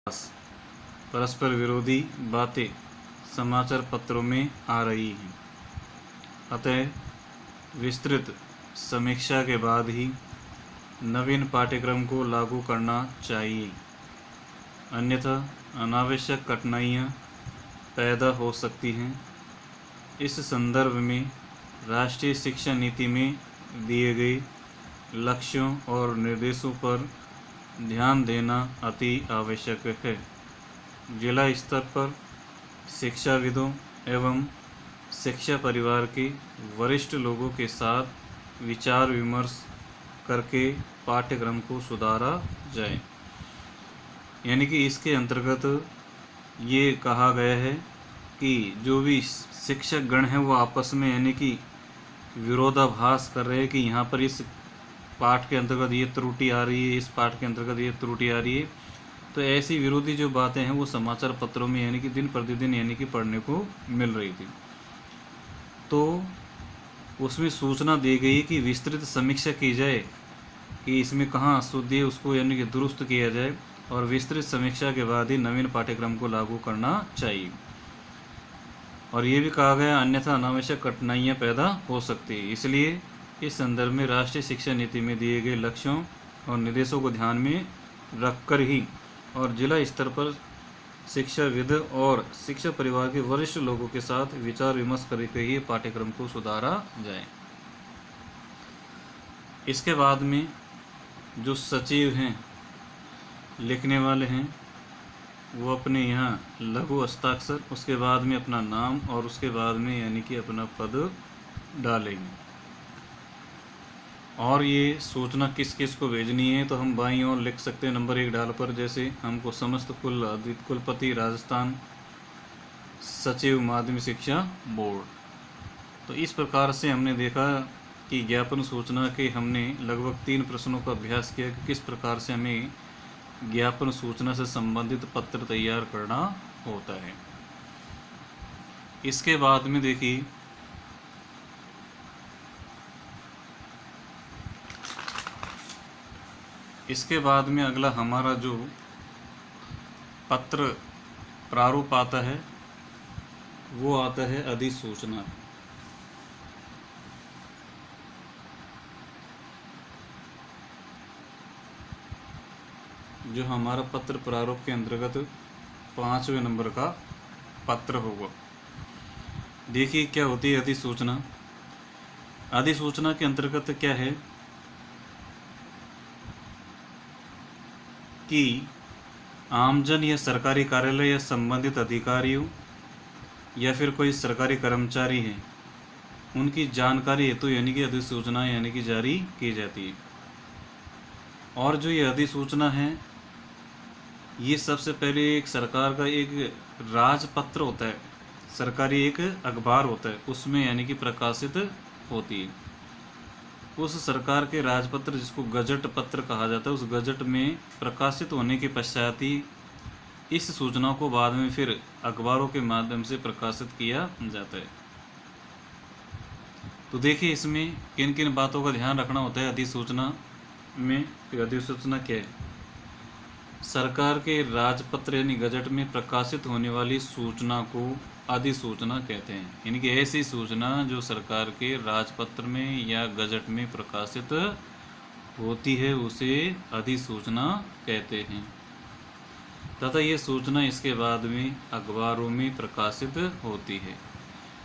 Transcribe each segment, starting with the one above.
परस्पर विरोधी बातें समाचार पत्रों में आ रही हैं, अतः विस्तृत समीक्षा के बाद ही नवीन पाठ्यक्रम को लागू करना चाहिए, अन्यथा अनावश्यक कठिनाइयाँ पैदा हो सकती हैं। इस संदर्भ में राष्ट्रीय शिक्षा नीति में दिए गए लक्ष्यों और निर्देशों पर ध्यान देना अति आवश्यक है। जिला स्तर पर शिक्षाविदों एवं शिक्षा परिवार के वरिष्ठ लोगों के साथ विचार विमर्श करके पाठ्यक्रम को सुधारा जाए। यानी कि इसके अंतर्गत ये कहा गया है कि जो भी शिक्षक गण हैं वो आपस में यानी कि विरोधाभास कर रहे हैं कि यहाँ पर इस पाठ के अंतर्गत ये त्रुटि आ रही है, इस पाठ के अंतर्गत ये त्रुटि आ रही है। तो ऐसी विरोधी जो बातें हैं वो समाचार पत्रों में यानी कि दिन प्रतिदिन यानी कि पढ़ने को मिल रही थी। तो उसमें सूचना दी गई कि विस्तृत समीक्षा की जाए कि इसमें कहाँ अशुद्धि है उसको यानी कि दुरुस्त किया जाए, और विस्तृत समीक्षा के बाद ही नवीन पाठ्यक्रम को लागू करना चाहिए। और ये भी कहा गया अन्यथा अनावश्यक कठिनाइयाँ पैदा हो सकती है। इसलिए इस संदर्भ में राष्ट्रीय शिक्षा नीति में दिए गए लक्ष्यों और निर्देशों को ध्यान में रखकर ही और जिला स्तर पर शिक्षाविद और शिक्षा परिवार के वरिष्ठ लोगों के साथ विचार विमर्श करके ही पाठ्यक्रम को सुधारा जाए। इसके बाद में जो सचिव हैं, लिखने वाले हैं, वो अपने यहाँ लघु हस्ताक्षर, उसके बाद में अपना नाम और उसके बाद में यानी कि अपना पद डालेंगे। और ये सूचना किस किस को भेजनी है तो हम बाईं ओर लिख सकते हैं नंबर 1 डाल पर, जैसे हमको समस्त कुलपति राजस्थान, सचिव माध्यमिक शिक्षा बोर्ड। तो इस प्रकार से हमने देखा कि ज्ञापन सूचना के हमने लगभग 3 प्रश्नों का अभ्यास किया कि किस प्रकार से हमें ज्ञापन सूचना से संबंधित पत्र तैयार करना होता है। इसके बाद में देखिए इसके बाद में अगला हमारा जो पत्र प्रारूप आता है वो आता है अधिसूचना। जो हमारा पत्र प्रारूप के अंतर्गत 5वें नंबर का पत्र होगा। देखिए क्या होती है अधिसूचना। अधिसूचना के अंतर्गत क्या है कि आमजन या सरकारी कार्यालय या संबंधित अधिकारियों या फिर कोई सरकारी कर्मचारी है, उनकी जानकारी हेतु यानी कि अधिसूचना यानी कि जारी की जाती है। और जो ये अधिसूचना है ये सबसे पहले एक सरकार का एक राजपत्र होता है, सरकारी एक अखबार होता है, उसमें यानी कि प्रकाशित होती है। उस सरकार के राजपत्र जिसको गजट पत्र कहा जाता है, उस गजट में प्रकाशित होने के पश्चात ही इस सूचना को बाद में फिर अखबारों के माध्यम से प्रकाशित किया जाता है। तो देखिए इसमें किन किन बातों का ध्यान रखना होता है अधिसूचना में। अधिसूचना क्या है? सरकार के राजपत्र यानी गजट में प्रकाशित होने वाली सूचना को अधिसूचना कहते हैं। यानी कि ऐसी सूचना जो सरकार के राजपत्र में या गजट में प्रकाशित होती है उसे अधिसूचना कहते हैं, तथा ये सूचना इसके बाद में अखबारों में प्रकाशित होती है।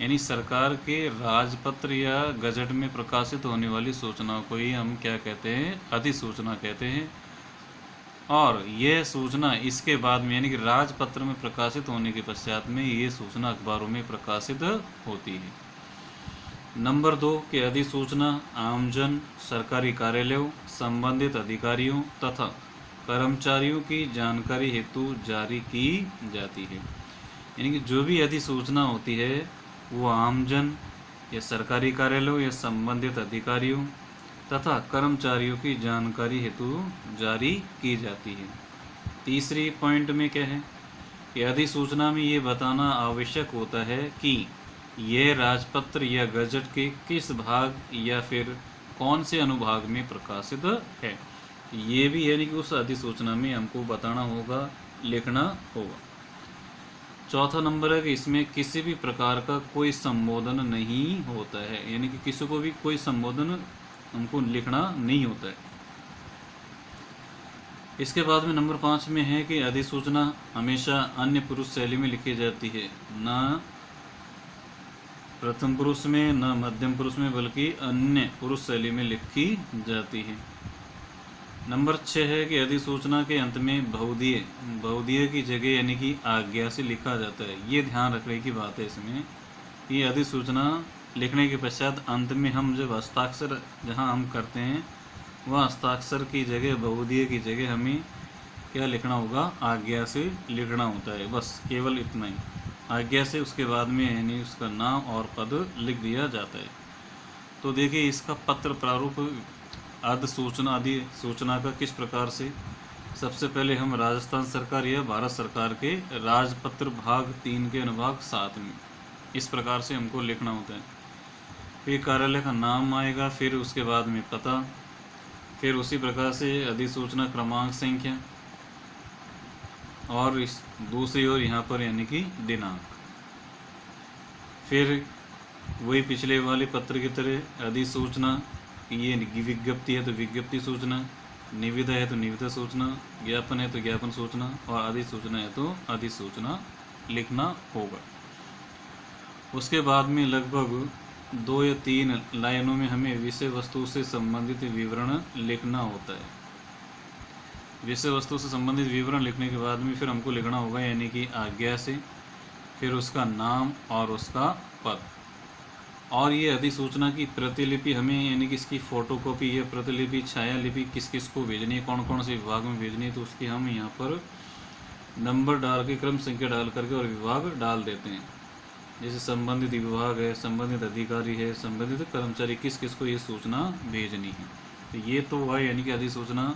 यानी सरकार के राजपत्र या गजट में प्रकाशित होने वाली सूचना को ही हम क्या कहते हैं? अधिसूचना कहते हैं। और यह सूचना इसके बाद में यानी कि राजपत्र में प्रकाशित होने के पश्चात में ये सूचना अखबारों में प्रकाशित होती है। नंबर 2 के अधिसूचना आमजन, सरकारी कार्यालयों, संबंधित अधिकारियों तथा कर्मचारियों की जानकारी हेतु जारी की जाती है। यानी कि जो भी अधिसूचना होती है वो आमजन या सरकारी कार्यालयों या संबंधित अधिकारियों तथा कर्मचारियों की जानकारी हेतु जारी की जाती है। तीसरी पॉइंट में क्या है कि अधिसूचना में ये बताना आवश्यक होता है कि यह राजपत्र या गजट के किस भाग या फिर कौन से अनुभाग में प्रकाशित है। ये भी यानी कि उस अधिसूचना में हमको बताना होगा लिखना होगा। चौथा नंबर है कि इसमें किसी भी प्रकार का कोई संबोधन नहीं होता है, यानी कि किसी को भी कोई संबोधन हमको लिखना नहीं होता है। इसके बाद में नंबर 5 में है कि अधिसूचना हमेशा अन्य पुरुष शैली में लिखी जाती है, न प्रथम पुरुष में न मध्यम पुरुष में, बल्कि अन्य पुरुष शैली में लिखी जाती है। नंबर 6 है कि अधिसूचना के अंत में बहुधीय की जगह यानी कि आज्ञा से लिखा जाता है। ये ध्यान रखने की बात है इसमें कि अधिसूचना लिखने के पश्चात अंत में हम जब हस्ताक्षर जहाँ हम करते हैं वह हस्ताक्षर की जगह बहुधीय की जगह हमें क्या लिखना होगा, आज्ञा से लिखना होता है। बस केवल इतना ही, आज्ञा से, उसके बाद में यानी उसका नाम और पद लिख दिया जाता है। तो देखिए इसका पत्र प्रारूप अधिसूचना का किस प्रकार से, सबसे पहले हम राजस्थान सरकार या भारत सरकार के राजपत्र भाग 3 के अनुभाग 7 में इस प्रकार से हमको लिखना होता है। फिर कार्यालय का नाम आएगा, फिर उसके बाद में पता, फिर उसी प्रकार से अधिसूचना क्रमांक संख्या, और इस दूसरी ओर यहाँ पर यानी कि दिनांक। फिर वही पिछले वाले पत्र की तरह अधिसूचना, ये विज्ञप्ति है तो विज्ञप्ति सूचना, निविदा है तो निविदा सूचना, ज्ञापन है तो ज्ञापन सूचना, और अधिसूचना है तो अधिसूचना लिखना होगा। उसके बाद में लगभग 2 या 3 लाइनों में हमें विषय वस्तु से संबंधित विवरण लिखना होता है। विषय वस्तु से संबंधित विवरण लिखने के बाद में फिर हमको लिखना होगा यानी कि आज्ञा से, फिर उसका नाम और उसका पद। और ये अधिसूचना की प्रतिलिपि हमें यानी कि इसकी फोटोकॉपी या प्रतिलिपि छाया लिपि किस किस को भेजनी है, कौन कौन से विभाग में भेजनी है, तो उसकी हम यहाँ पर नंबर डाल के, क्रम संख्या डाल करके और विभाग डाल देते हैं। जैसे संबंधित विभाग है, संबंधित अधिकारी है, संबंधित कर्मचारी, किस किस को ये सूचना भेजनी है। तो ये तो हुआ यानी कि अधिसूचना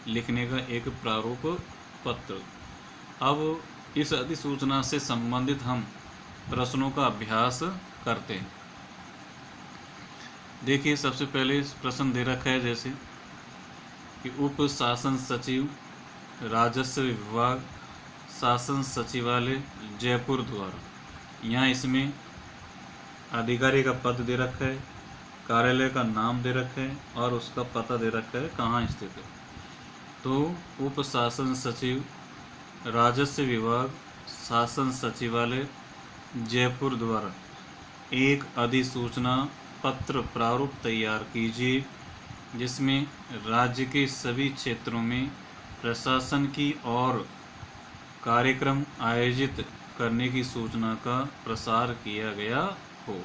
लिखने का एक प्रारूप पत्र। अब इस अधिसूचना से संबंधित हम प्रश्नों का अभ्यास करते हैं। देखिए सबसे पहले प्रश्न दे रखा है जैसे कि उप शासन सचिव, राजस्व विभाग, शासन सचिवालय, जयपुर द्वारा। यहाँ इसमें अधिकारी का पद दे रखा है, कार्यालय का नाम दे रखा है और उसका पता दे रखा है कहाँ स्थित है। तो उप शासन सचिव, राजस्व विभाग, शासन सचिवालय, जयपुर द्वारा एक अधिसूचना पत्र प्रारूप तैयार कीजिए जिसमें राज्य के सभी क्षेत्रों में प्रशासन की और कार्यक्रम आयोजित करने की सूचना का प्रसार किया गया हो।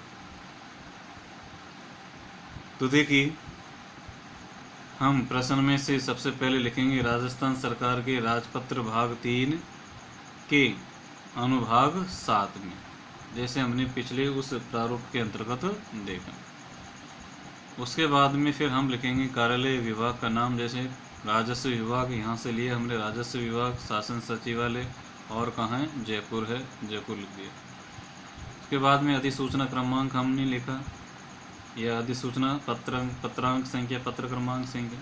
तो देखिए हम प्रश्न में से सबसे पहले लिखेंगे राजस्थान सरकार के राजपत्र भाग 3 के अनुभाग 7 में, जैसे हमने पिछले उस प्रारूप के अंतर्गत देखा। उसके बाद में फिर हम लिखेंगे कार्यालय विभाग का नाम, जैसे राजस्व विभाग, यहाँ से लिए हमने राजस्व विभाग, शासन सचिवालय और कहाँ है, जयपुर है, जयपुर लिख दिया। उसके बाद में अधिसूचना क्रमांक हमने लिखा या अधिसूचना पत्रांक संख्या, पत्र क्रमांक संख्या।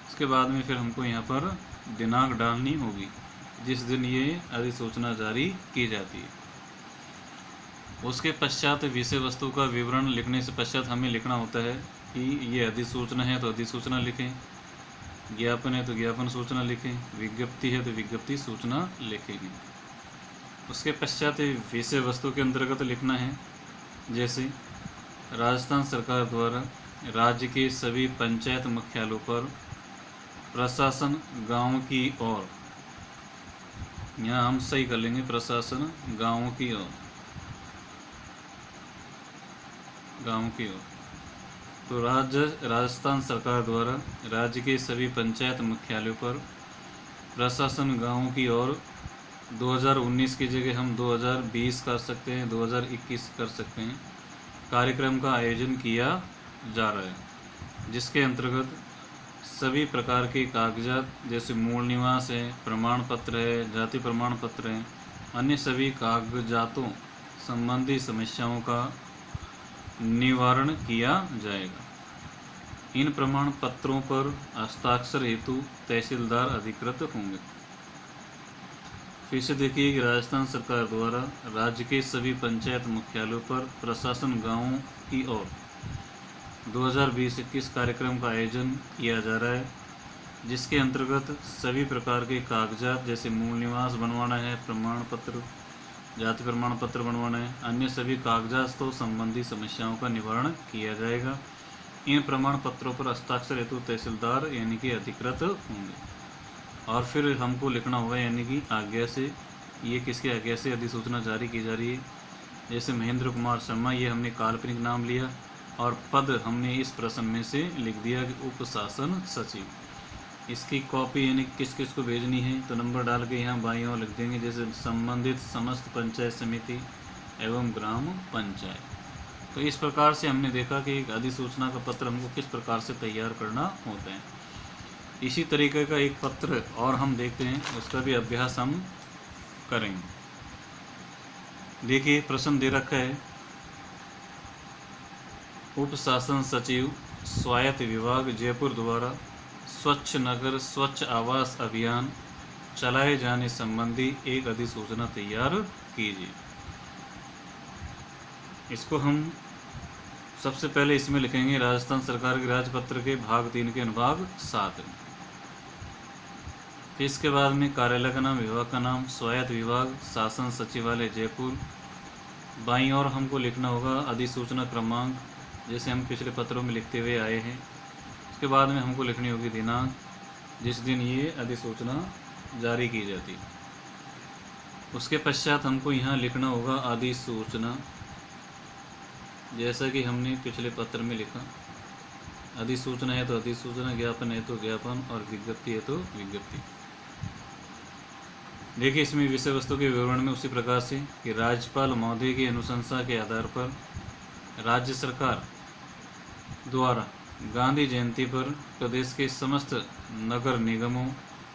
उसके बाद में फिर हमको यहाँ पर दिनांक डालनी होगी जिस दिन ये अधिसूचना जारी की जाती है। उसके पश्चात विषय वस्तु का विवरण लिखने से पश्चात हमें लिखना होता है कि ये अधिसूचना है तो अधिसूचना लिखें, ज्ञापन है तो ज्ञापन सूचना लिखें, विज्ञप्ति है तो विज्ञप्ति सूचना लिखेंगे। उसके पश्चात विषय वस्तु के अंतर्गत लिखना है जैसे राजस्थान सरकार द्वारा राज्य के सभी पंचायत मुख्यालयों पर प्रशासन गांव की ओर, यहाँ हम सही कर लेंगे, प्रशासन गांव की ओर, गांव की ओर। तो राजस्थान सरकार द्वारा राज्य के सभी पंचायत मुख्यालयों पर प्रशासन गांव की ओर 2019 की जगह हम 2020 कर सकते हैं, 2021 कर सकते हैं, कार्यक्रम का आयोजन किया जा रहा है जिसके अंतर्गत सभी प्रकार के कागजात जैसे मूल निवास है, प्रमाण पत्र है, जाति प्रमाण पत्र है, अन्य सभी कागजातों संबंधी समस्याओं का निवारण किया जाएगा। इन प्रमाण पत्रों पर हस्ताक्षर हेतु तहसीलदार अधिकृत होंगे। फिर से देखिए कि राजस्थान सरकार द्वारा राज्य के सभी पंचायत मुख्यालयों पर प्रशासन गांवों की ओर 2020-21 कार्यक्रम का आयोजन किया जा रहा है, जिसके अंतर्गत सभी प्रकार के कागजात जैसे मूल निवास बनवाना है, प्रमाण पत्र, जाति प्रमाण पत्र बनवाना है, अन्य सभी कागजात तो संबंधी समस्याओं का निवारण किया जाएगा। इन प्रमाण पत्रों पर हस्ताक्षर हेतु तहसीलदार यानी कि अधिकृत होंगे। और फिर हमको लिखना होगा यानी कि आज्ञा से, ये किसके आज्ञा से अधिसूचना जारी की जा रही है। जैसे महेंद्र कुमार शर्मा, ये हमने काल्पनिक नाम लिया और पद हमने इस प्रश्न में से लिख दिया कि उप शासन सचिव। इसकी कॉपी यानी किस किस को भेजनी है तो नंबर डाल के यहाँ बाईं ओर लिख देंगे, जैसे संबंधित समस्त पंचायत समिति एवं ग्राम पंचायत। तो इस प्रकार से हमने देखा कि एक अधिसूचना का पत्र हमको किस प्रकार से तैयार करना होता है। इसी तरीके का एक पत्र और हम देखते हैं, उसका भी अभ्यास हम करेंगे। देखिए प्रश्न दे रखा है, उप शासन सचिव स्वायत्त विभाग जयपुर द्वारा स्वच्छ नगर स्वच्छ आवास अभियान चलाए जाने संबंधी एक अधिसूचना तैयार कीजिए। इसको हम सबसे पहले इसमें लिखेंगे राजस्थान सरकार के राजपत्र के भाग 3 के अनुभाग 7। इसके बाद में कार्यालय का नाम, विभाग का नाम, स्वायत्त विभाग, शासन सचिवालय जयपुर। बाईं ओर हमको लिखना होगा अधिसूचना क्रमांक, जैसे हम पिछले पत्रों में लिखते हुए आए हैं। उसके बाद में हमको लिखनी होगी दिनांक जिस दिन ये अधिसूचना जारी की जाती। उसके पश्चात हमको यहाँ लिखना होगा अधिसूचना, जैसा कि हमने पिछले पत्र में लिखा। अधिसूचना है तो अधिसूचना, ज्ञापन है तो ज्ञापन और विज्ञप्ति है तो विज्ञप्ति। देखिए इसमें विषय वस्तु के विवरण में उसी प्रकार से कि राज्यपाल महोदय की अनुशंसा के आधार पर राज्य सरकार द्वारा गांधी जयंती पर प्रदेश के समस्त नगर निगमों,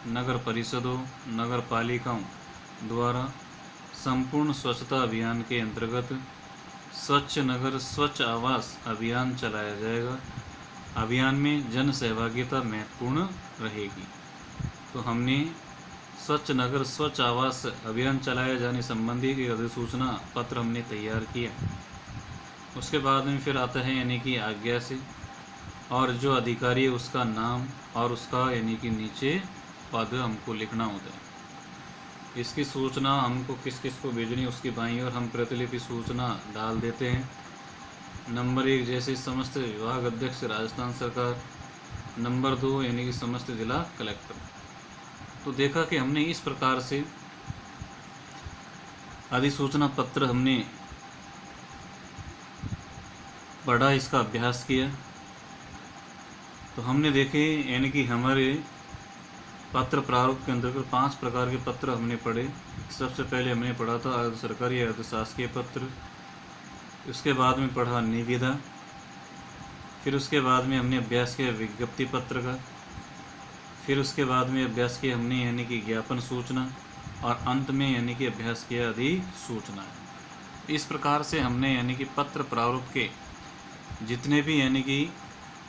नगर परिषदों, नगर पालिकाओं द्वारा संपूर्ण स्वच्छता अभियान के अंतर्गत स्वच्छ नगर स्वच्छ आवास अभियान चलाया जाएगा। अभियान में जन सहभागिता महत्वपूर्ण रहेगी। तो हमने स्वच्छ नगर स्वच्छ आवास अभियान चलाए जाने संबंधी की अधिसूचना पत्र हमने तैयार किया। उसके बाद में फिर आता है यानी कि आज्ञा से, और जो अधिकारी है उसका नाम और उसका यानी कि नीचे पद हमको लिखना होता है। इसकी सूचना हमको किस किस को भेजनी है उसकी बाईं ओर हम प्रतिलिपि सूचना डाल देते हैं। नंबर 1 जैसे समस्त विभाग अध्यक्ष राजस्थान सरकार, नंबर 2 यानी कि समस्त जिला कलेक्टर। तो देखा कि हमने इस प्रकार से अधिसूचना पत्र हमने पढ़ा, इसका अभ्यास किया। तो हमने देखे यानी कि हमारे पत्र प्रारूप के अंतर्गत 5 प्रकार के पत्र हमने पढ़े। सबसे पहले हमने पढ़ा था अर्ध सरकारी अर्ध शासकीय पत्र, उसके बाद में पढ़ा निविदा, फिर उसके बाद में हमने अभ्यास किया विज्ञप्ति पत्र का, फिर उसके बाद में अभ्यास किया हमने यानी कि ज्ञापन सूचना, और अंत में यानी कि अभ्यास किया अधिसूचना। इस प्रकार से हमने यानी कि पत्र प्रारूप के जितने भी यानी कि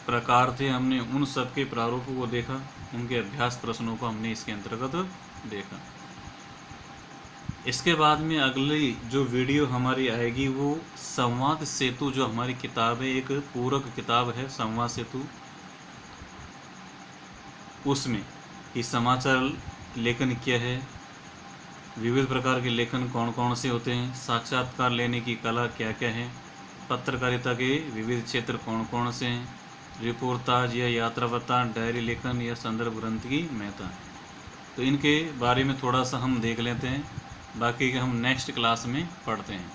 प्रकार थे हमने उन सब के प्रारूपों को देखा, उनके अभ्यास प्रश्नों को हमने इसके अंतर्गत देखा। इसके बाद में अगली जो वीडियो हमारी आएगी वो संवाद सेतु, जो हमारी किताब है, एक पूरक किताब है संवाद सेतु, उसमें कि समाचार लेखन क्या है, विविध प्रकार के लेखन कौन कौन से होते हैं, साक्षात्कार लेने की कला क्या क्या है, पत्रकारिता के विविध क्षेत्र कौन कौन से हैं, रिपोर्टाज या यात्रा बता, डायरी लेखन या संदर्भ ग्रंथ की महत्ता। तो इनके बारे में थोड़ा सा हम देख लेते हैं, बाकी के हम नेक्स्ट क्लास में पढ़ते हैं।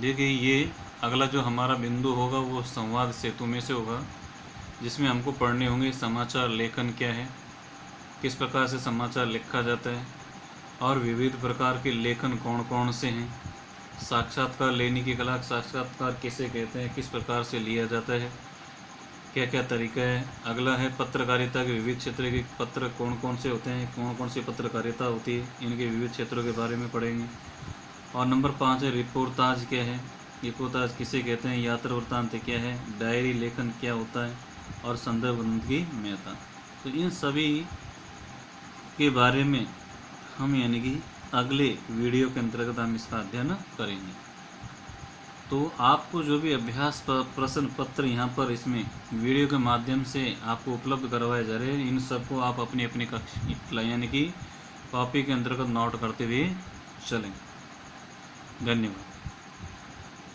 देखिए ये अगला जो हमारा बिंदु होगा वो संवाद सेतु में से होगा, जिसमें हमको पढ़ने होंगे समाचार लेखन क्या है, किस प्रकार से समाचार लिखा जाता है, और विविध प्रकार के लेखन कौन कौन से हैं, साक्षात्कार लेने की कला, साक्षात्कार किसे कहते हैं, किस प्रकार से लिया जाता है, क्या क्या तरीका है। अगला है पत्रकारिता के विविध क्षेत्र के पत्र कौन कौन से होते हैं, कौन कौन सी पत्रकारिता होती है, इनके विविध क्षेत्रों के बारे में पढ़ेंगे। और नंबर 5 है रिपोर्टाज क्या है, रिपोर्टाज किसे कहते हैं, यात्रा वृत्तांत क्या है, डायरी लेखन क्या होता है, और संदर्भ ग्रंथ की महत्ता। तो इन सभी के बारे में हम यानी कि अगले वीडियो के अंतर्गत हम इसका अध्ययन करेंगे। तो आपको जो भी अभ्यास प्रश्न पत्र यहाँ पर इसमें वीडियो के माध्यम से आपको उपलब्ध करवाए जा रहे हैं, इन सबको आप अपनी अपनी कक्षा यानी कि कॉपी के अंतर्गत नोट करते हुए चलें। धन्यवाद।